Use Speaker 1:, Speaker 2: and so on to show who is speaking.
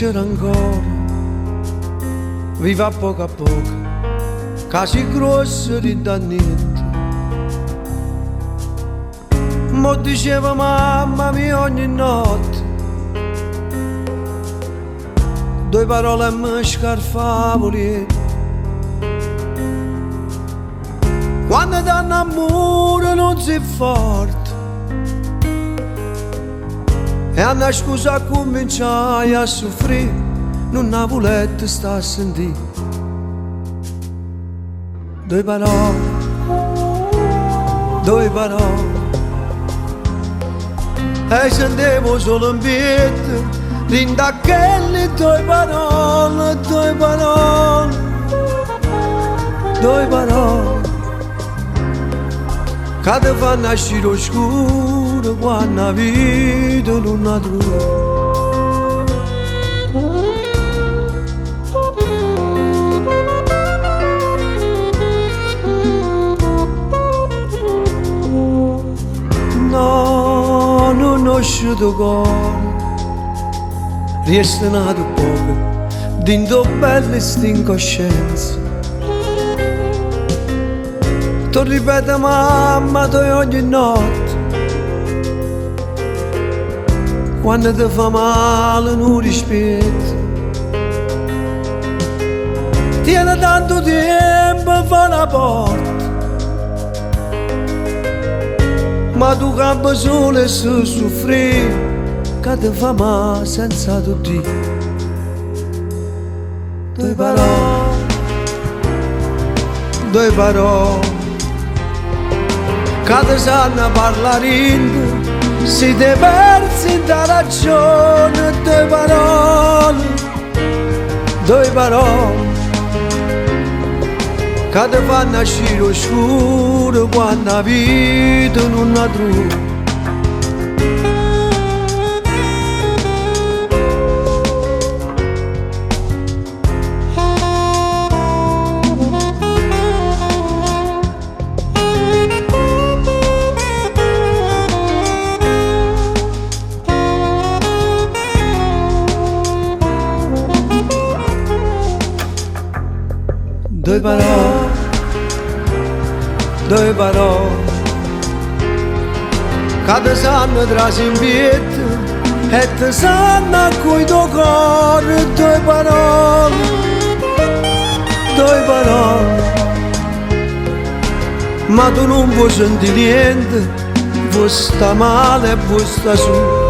Speaker 1: c'era ancora, viva a poco, casi grossi da niente. Mo diceva mamma mia ogni notte, due parole a me scarfavoli. Quando ti innamori non sei forte, e a scusa cominciai a soffrire, non ha voluto sta a sentire. Due parole, e sentivo solo un piede, rinda quelle due parole, che ti fanno nascere oscuro quando la vita non ha trova. No, non ho uscito cuore, riesco nato poco, dentro belle incoscienza. Tu ripeti mamma tu ogni notte, quando ti fa male non rispetto. Tiene tanto tempo a fare la porta, ma tu campi solo e si soffri, che ti fa male senza tu dire. Due parole, che ti sanno parlare, si ti persi da ragione. Due parole, che ti fanno nascere oscuro quando la vita non la trova. Due parole, che ti sanno trasi in piedi e ti sanno a cui tuo cuore. Due parole, ma tu non vuoi sentire niente, vuoi sta male e vuoi sta su.